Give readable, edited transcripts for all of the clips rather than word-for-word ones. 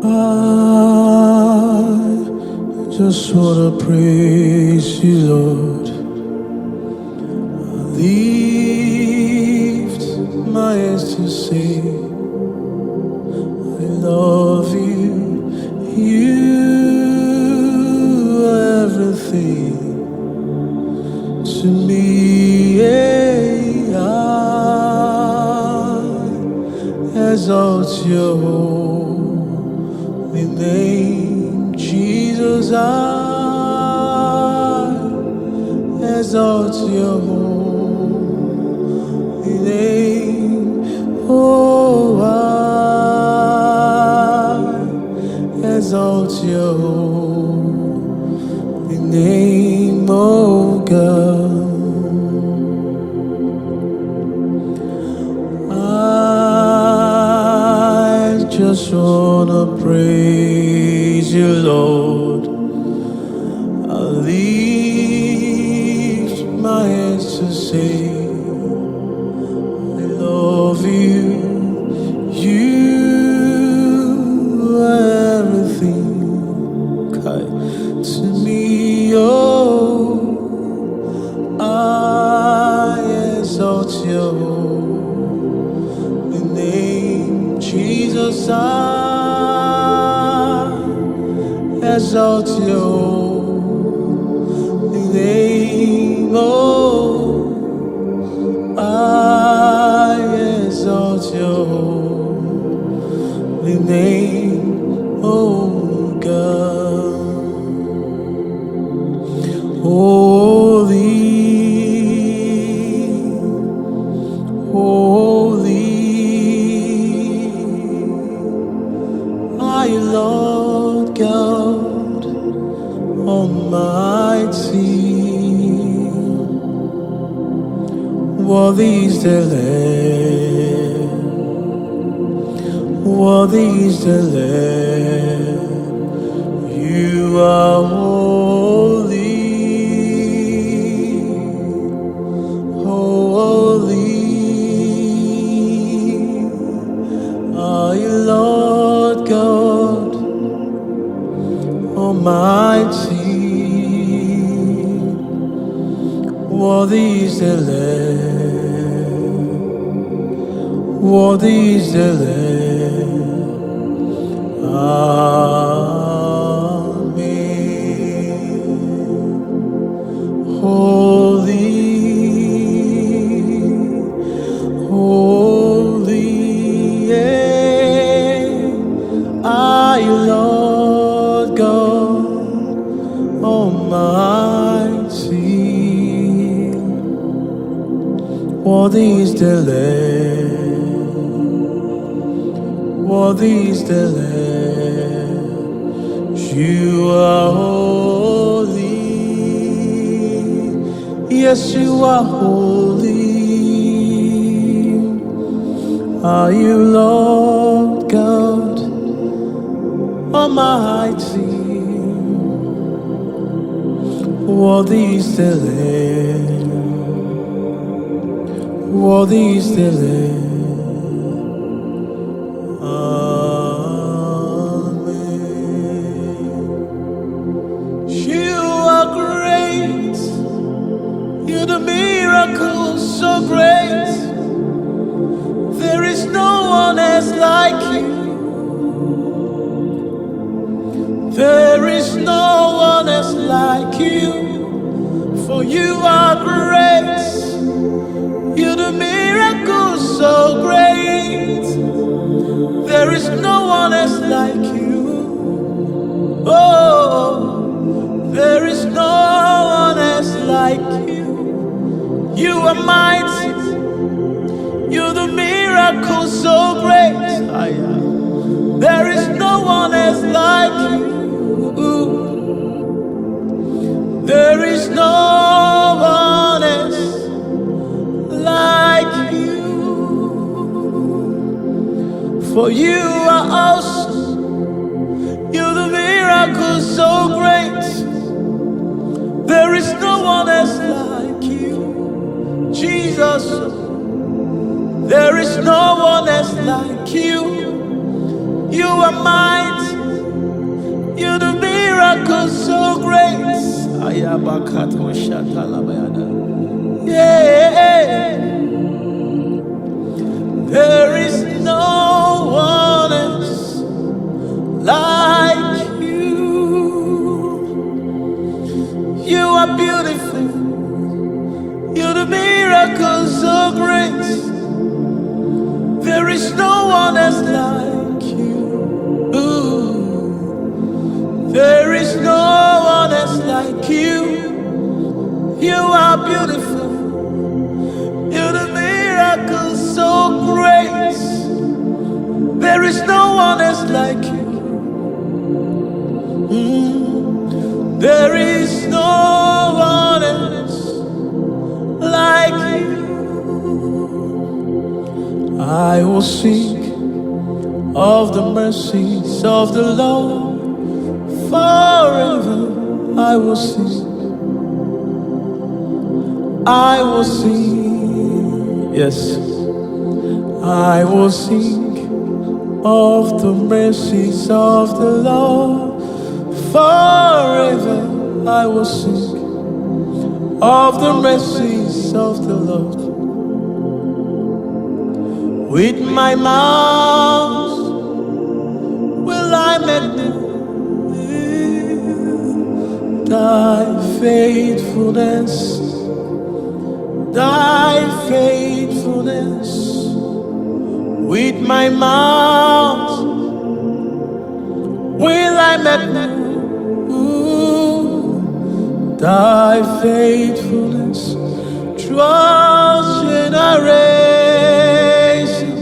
I just wanna praise you, Lord. I lift my hands to say, I love you. You are everything to me. I exalt your holy name, Jesus. I exalt your holy name. Oh, I exalt your holy name, oh God. I just wanna praise you, Lord. I lift my hands to say, I love you. You are everything, okay, to me. Oh, I exalt your holy name, Jesus. I exalt your holy name. Oh, I exalt your holy name, oh God. Holy, holy are you, Lord God Almighty. Worthy is the Lamb, worthy is the Lamb. You are holy, holy are you, Lord God Almighty. Worthy is the Lamb, worthy is the Lamb. Amen. Holy, holy, yeah, are you, Lord God Almighty. Worthy is the Lamb, worthy is the Lamb. You are holy, yes, you are holy. Are you, Lord God Almighty? Worthy is the Lamb, worthy is the Lamb. Amen. You are great, you're the miracle so great. There is no one else like you. There is no one else like you. For you are great, you're the miracle so great. There is no one else like you. Oh, there is no one else like you. You are mighty, you're the miracle so great. There is no one else like you. There is no one else like you. For you are awesome, you're the miracle so great. There is no one else like you, Jesus. There is no one else like you. You are mighty. You do miracles so great. Ayabakato shatalabayada. Yeah. There is no one else like you. You are beautiful. You do miracles so great. There is no one else like you. Ooh. There is no one else like you. You are beautiful. You do miracles so great. There is no one else like you. There is no one else like you. I will sing of the mercies of the Lord forever. I will sing. I will sing. Yes. I will sing of the mercies of the Lord forever. I will sing of the mercies of the Lord. With my mouth will I make thy faithfulness, thy faithfulness. With my mouth will I make thy faithfulness throughout generations.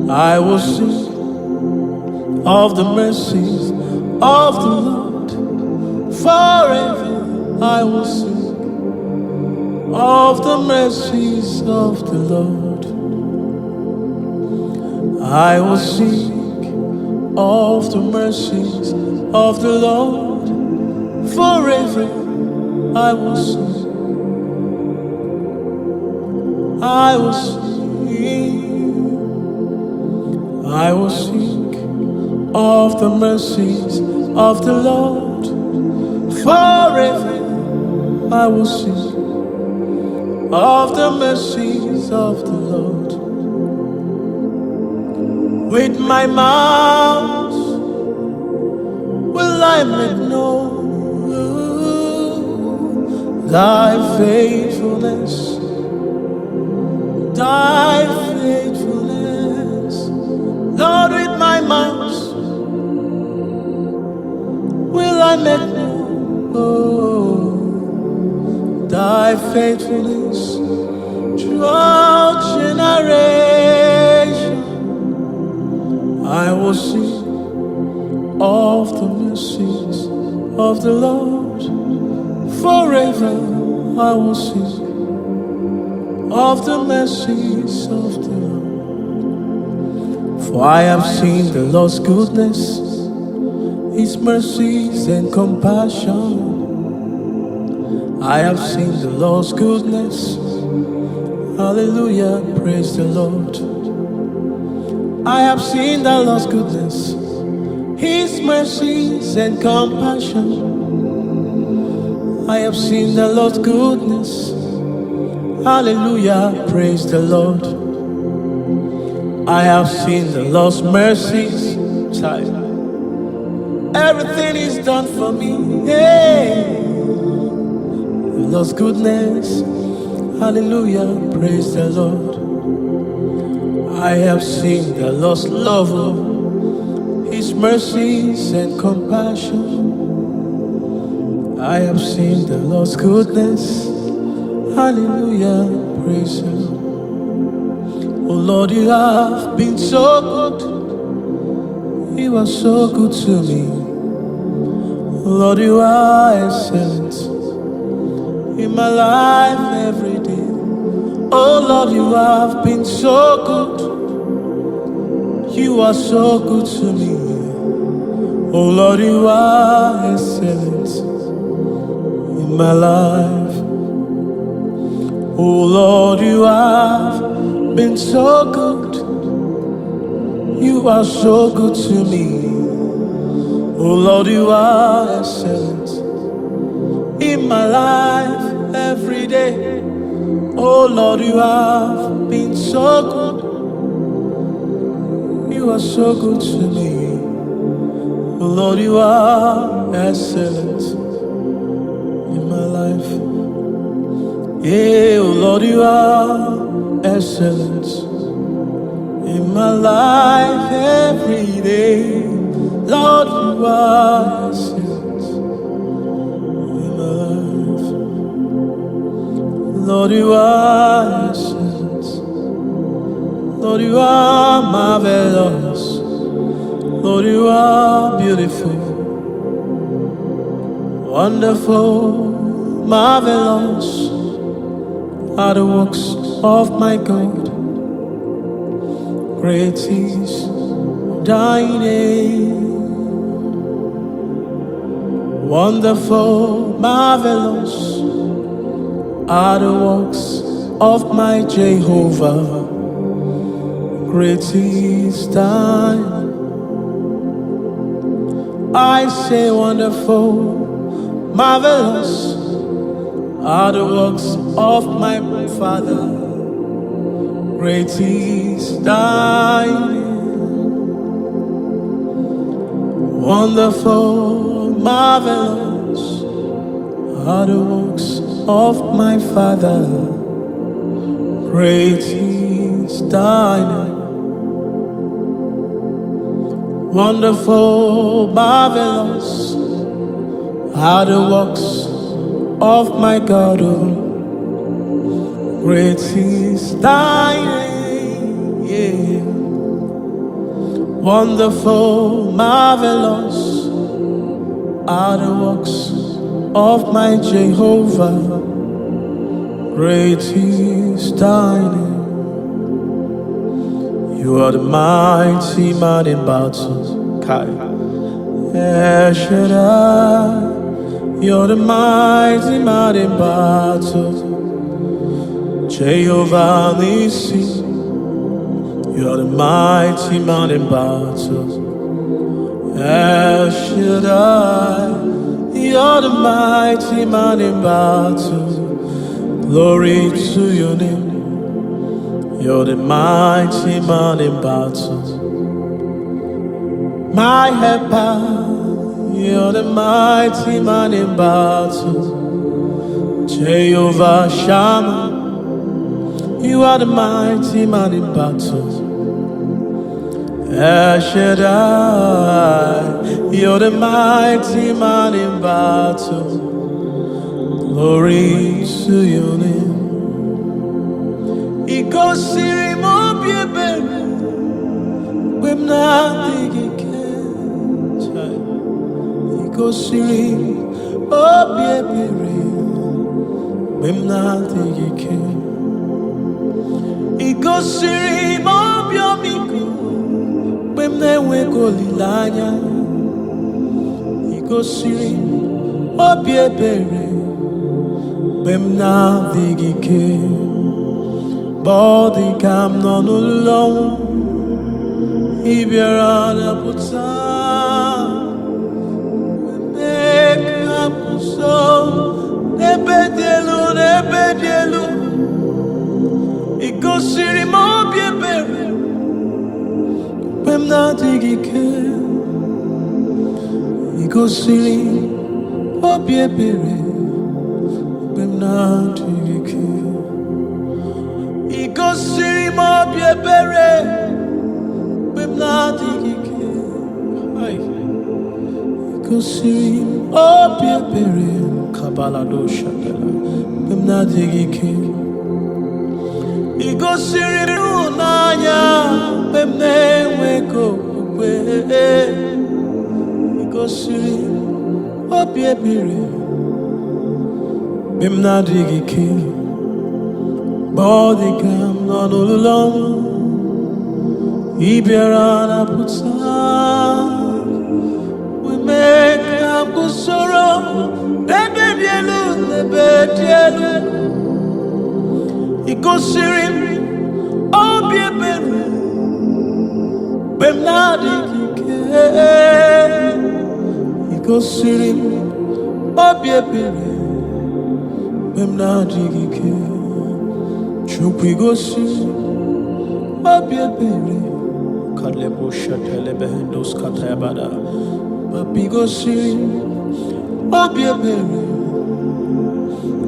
I will sing of the mercies of the Lord forever. I will sing of the mercies of the Lord. I will sing of the mercies of the Lord forever. I will sing. I will sing. I will sing of the mercies of the Lord forever. I will sing of the mercies of the Lord. With my mouth will I make known thy faithfulness, thy faithfulness. Lord, with my mouth will I make known thy faithfulness throughout generation. I will sing of the mercies of the Lord forever. I will sing of the mercies of the Lord. For I have seen the Lord's goodness, His mercies and compassion. I have seen the Lord's goodness. Hallelujah, praise the Lord. I have seen the Lord's goodness, His mercies and compassion. I have seen the Lord's goodness. Hallelujah, praise the Lord. I have seen the Lord's mercies. Everything is done for me. Hey, the Lord's goodness. Hallelujah, praise the Lord. I have seen the Lord's love, His mercies and compassion. I have seen the Lord's goodness. Hallelujah, praise Him. Oh Lord, you have been so good. You are so good to me. Oh Lord, you are excellent in my life every day. Oh Lord, you have been so good. You are so good to me. Oh Lord, you are excellent in my life. Oh Lord, you have been so good. You are so good to me. Oh Lord, you are excellent in my life every day. Oh Lord, you have been so good. You are so good to me. Oh Lord, you are excellent in my life. Yeah, oh Lord, you are excellent in my life every day. Lord, you are excellent in my life. Lord, you are excellent. Lord, you are marvelous. Lord, you are beautiful, wonderful, marvelous are the works of my God. Great is thy name. Wonderful, marvelous are the works of my Jehovah. Great is thy name. I say wonderful, marvelous are the works of my Father. Great is thy name. Wonderful, marvelous are the works of my Father. Great is thy name. Wonderful, marvelous are the works of my God. Great is thy name. Yeah. Wonderful, marvelous are the works of my Jehovah. Great is thy name. You are the mighty man in battle. Kai. El Shaddai. You're the mighty man in battle. Jehovah Nissi. You're the mighty man in battle. El Shaddai. You're the mighty man in battle. Glory to your name. You're the mighty man in battle. My helper, you're the mighty man in battle. Jehovah Shammah, you are the mighty man in battle. El Shaddai, you're the mighty man in battle. Glory to your name. Igosiri mo biebere, wem na digike. Igosiri mo biebere, wem na digike. Igosiri mo biomiko, wem na weko lilanya. Igosiri mo biebere, wem na digike. Body cam non alone, Ibiarana puta, make up so, nebedielu, Igosiri mo biebere, Pemna digike, Igosiri mo biebere, Pemna digike. Igosiri mo biebere, Pemna digike. Igosiri mo biebere, Kabala do shabela, Pemna digike. Igosiri unanya, Pemne weko kwe. Igosiri mo biebere, Pemna digike. Body cam non alone, Ibiarana puta. We make up good sorrow, nebedielu. Igosiri, oh biebere, Bemnadike Igosirim Obiebere Bemnadike Chukwigosi Obiebere Kalebusha Telebehendos Katayabada Babigosi Obiebere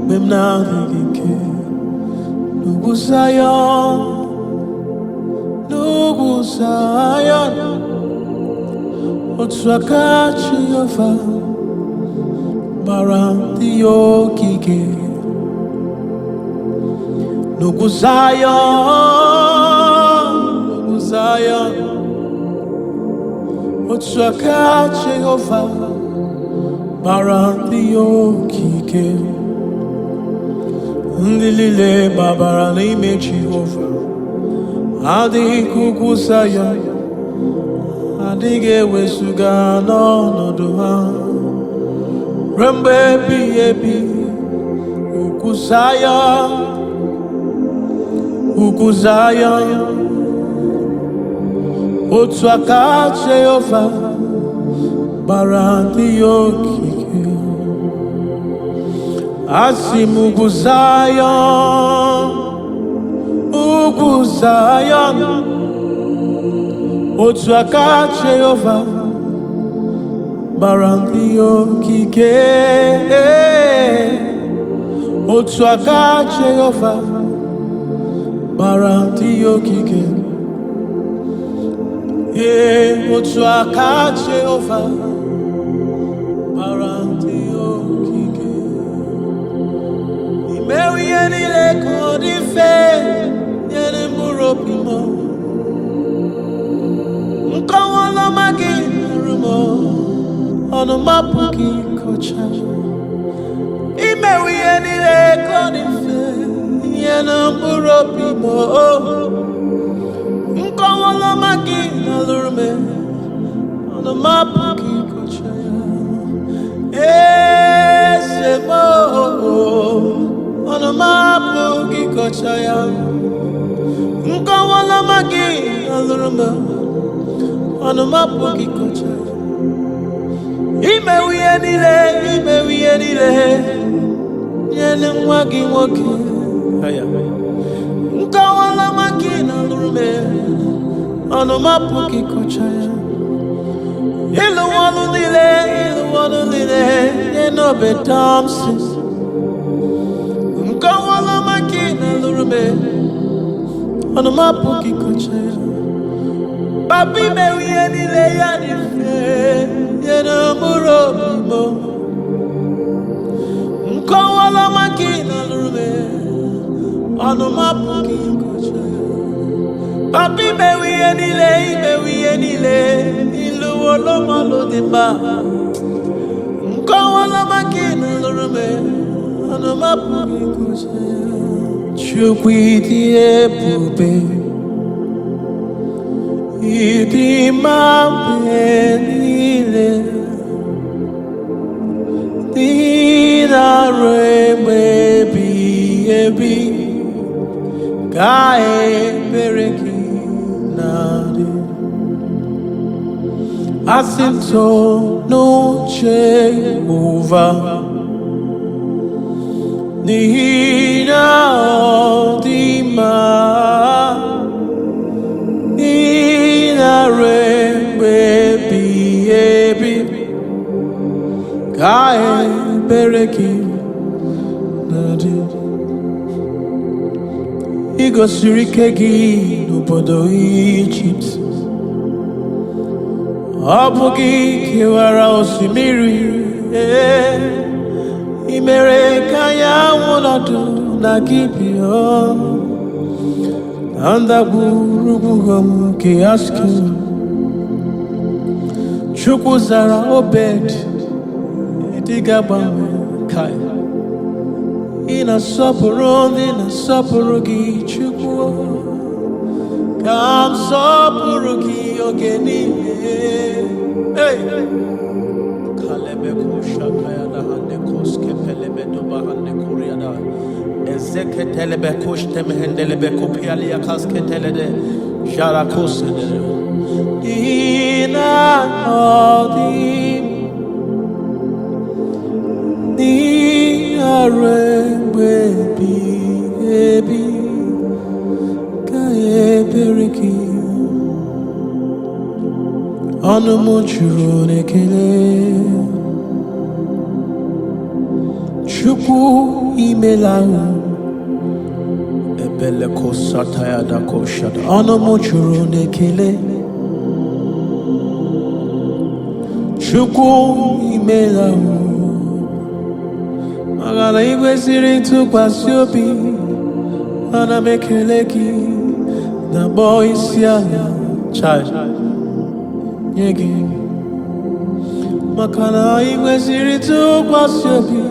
Bemnadike Nugusayon Nugusayon Otswakachi Yofa Barantiyokike Nugusayon Otswakachi Yofa Barantiyokike Ndilile babara n'ime Jehova adịghị kukwusa ya adịghị ewezuga n'ọnọdụ ha ruo mgbe ebighị ebi ukwusa ya otu aka Jehova gbara ndị ya okike asị m ugwu Zion otu aka Jehova gbara ndị okike otu aka Jehova gbara ndị okike otu aka Jehova gbara ndị okike imewe ihe niile ka ọ dị mfe nyere mkpụrụ obi m nkọwala maka ịrụ m ọnụ mapụ gị kọcha imewe ihe niile ka ọ dị mfe nyere mkpụrụ obi m nkọwala maka ịrụ m ọnụ mapụ gị kọcha eze m ọnụ mapụ gị kọcha ya nkọwala maka ịrụ m ọnụ mapụ gị kọcha imewe ihe niile nyere nwa gị nwoke nkọwala maka ịrụ m ọnụ mapụ gị kọcha ya ịlụ ọlụ niile nye Obed Thompson nkọwala maka ịrụ m ọnụ mapụ gị kọcha ya Papi mewe ihe niile ya dị mfe nyere mkpụrụ obi m nkọwala maka ịrụ m ọnụ mapụ gị kọcha ya Papi mewe ihe niile ịlụwolo mọlụ dị mma nkọwala maka ịrụ m ọnụ mapụ gị kọcha ya Chukwu ịdị ebube ịdị mma mgbe niile dị na-arụ mgbe ebighị ebi ka ebere gị na-adị asị nso n'uche Jehova n'ihi na ọ dị mma ka ebere gị na-adị ị gosiri ike gị n'obodo Ijipt ọ bụ gị kewara osimiri ị mere ka anyanwụ nọdụ na Gibeon na ndagwurugwu nke Askel Chukwu zara Obed dị ga-agbanwe ka ị na-asọpụrụ ndị na-asọpụrụ gị Chukwu ka m sọpụrụ gị oge niile kalebeko shakaya da hande koske pelebedo bahande kuriada ezeketelebeko shtemehendelebeko pialia kasketelede jarakosede Nina Odim Nina Baby Baby Kaye Periki Onumochuru Nekele Chukwu Imelahu Ebele Kosataya da Koshada Onumochuru Nekele Chukwu Imelahu Magala Igwesiri Tukwasi Obi Ana Mekeleki The boys ya Child Yegi Makala Igwesiri Tukwasi Obi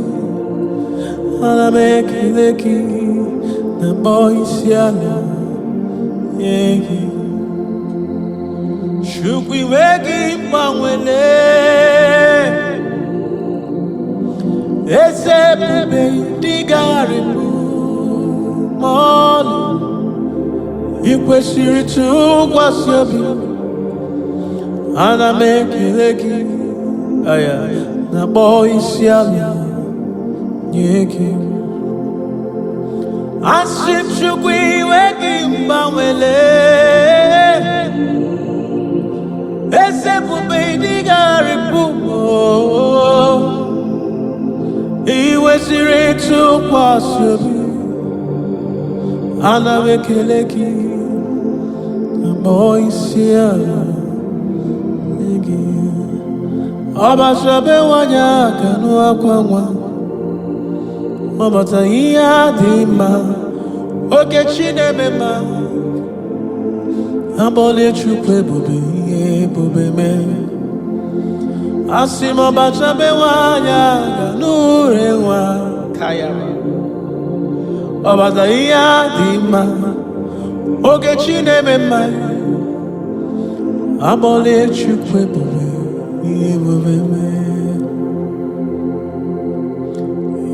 Ana Mekeleki The boys ya Yegi Shukwi Wegi Mawele Ese Bube Digaribu Moli Ikwesiri tukwasi obi Ana mekeleki Aya Na boisi ala Nyeki Asip chukwi weki mbawele Ese bube digaribu Ikwesiri tukwasi obi Ana mekeleki Boisia Nigi Obasabe wanya kanu akwangwa Obata iya dima Oke chinemema Abole chukwe bube me Asimo basabe wanya kanu rewa Kaya Obata iya dima Oke chinemema Abole chukwe bube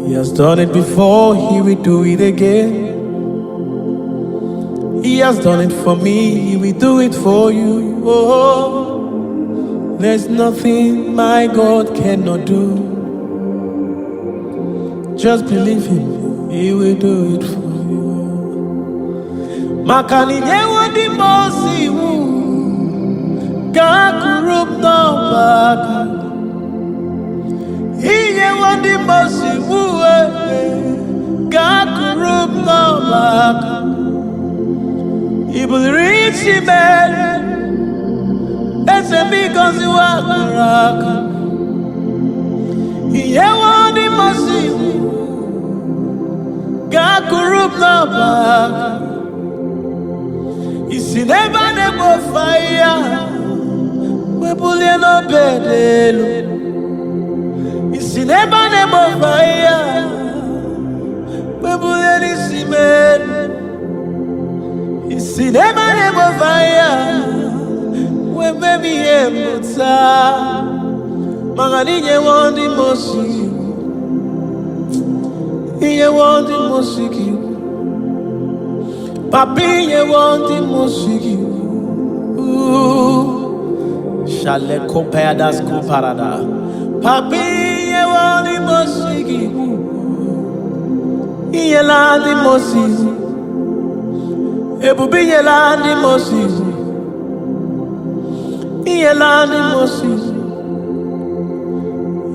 He has done it before, he will do it again. He has done it for me, he will do it for you. Oh, there's nothing my God cannot do. Just believe him, he will do it for you. Makani nyewa di mosi Kakurup no baka Iye wadi mosi uwe Kakurup no baka Ibulirichi mere Ese bikozi wakaraka Iye wadi mosi Kakurup no baka Isi neba nebo fire We bully no bedelo. Isi neba nebo fire. We bully ni simen. Isi neba nebo fire. We baby emota. Magani ye wandi mosi. Ye wandi mosiki. Papi ye wandi mosiki. Shale kopeadas komparada. Papi ye wani mosiki. Iye landi mosiki. Ebubi ye landi mosiki. Iye landi mosiki.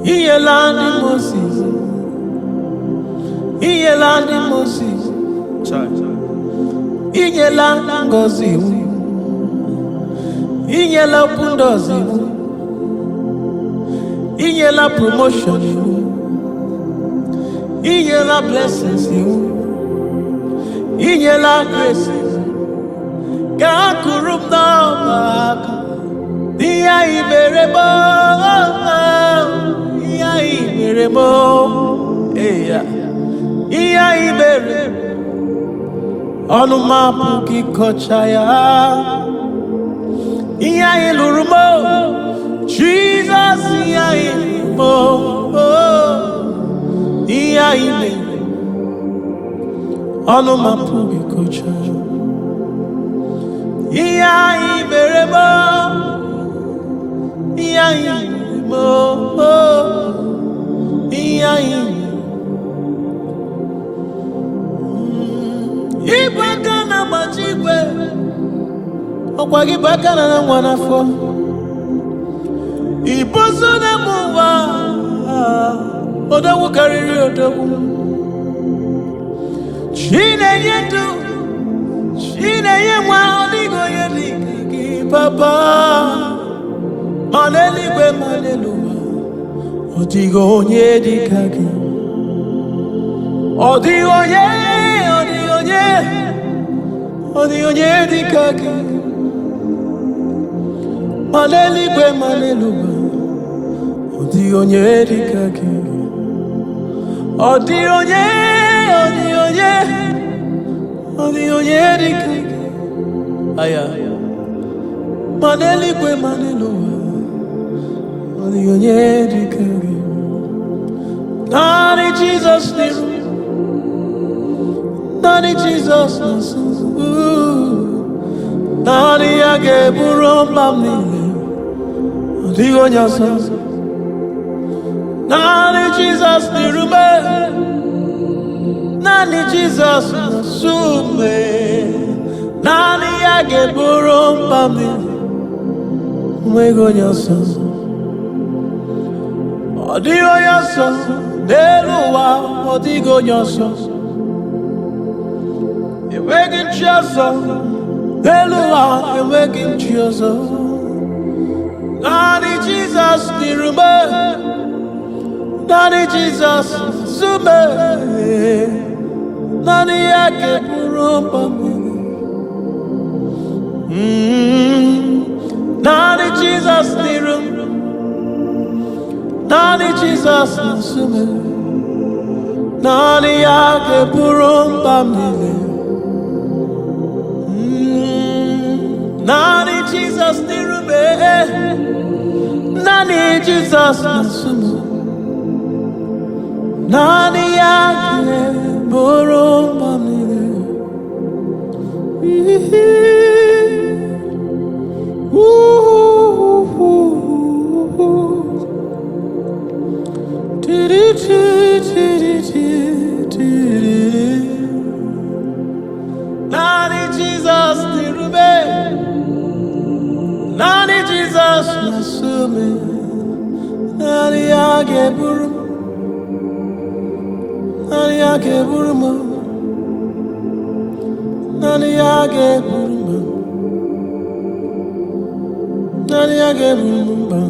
Iye landi mosiki. Iye landi mosiki. Iye landi ngozi. Inyela pundozi Inyela promotion Inyela blessings Inyela grace Kakurum na baka Iya iberebo Iya iberebo Iya iberebo Onu mapu kikochaya Iya ilurumo Jesus iya ilimo Iya ime Onu mapu gikocha Iya iberemo, iya mo, iya ibakana machikwe, okwagi bakana na mwanafo. Iboso na muwa, odawu kariri odawu. Chine yetu, chine yemwa odigo yediki papa. Maneligwe maneluwa, odigo yedikaki. Odigo yedikaki. Maneligwe maneluwa, odigo yedikaki. Odigo yedikaki. Aya. Maneligwe maneluwa, odigo yedikaki. Nani Jesus niru, nani Jesus nasu. Nani yage buromba mnile, odigo nyasa. Nani Jesus nirume, nani Jesus nasume. Nani yage buromba mnile, odigo nyasa. Odigo nyasa, neluwa, odigo nyasa. Waking Chesa, Eloah, and waking Chesa. Nani Jesus, Nirume, Nani Jesus, Sume, Nani Yake Purumba, Nani Jesus, Nirum, Nani Jesus, Sume, Nani Yake Purumba, Nani Jesus nirube, Nani Jesus nasumu, Nani yake boromba mire. Nani Jesus nirube, Nani Jesus nasume, Nani yake burum, Nani yake buruma, Nani yake buruma, Nani yake buruma,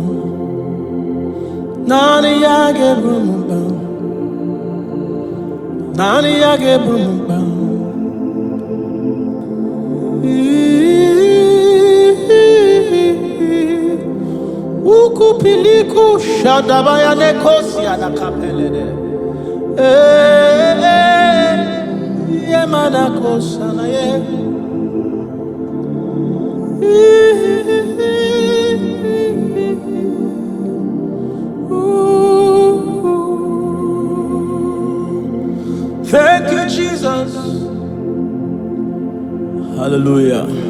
Nani yake buruma, Nani yake buruma. Ukupiliku shadabaya nekosia na kapelede. Yemana kosa na ye. Thank you, Jesus. Hallelujah.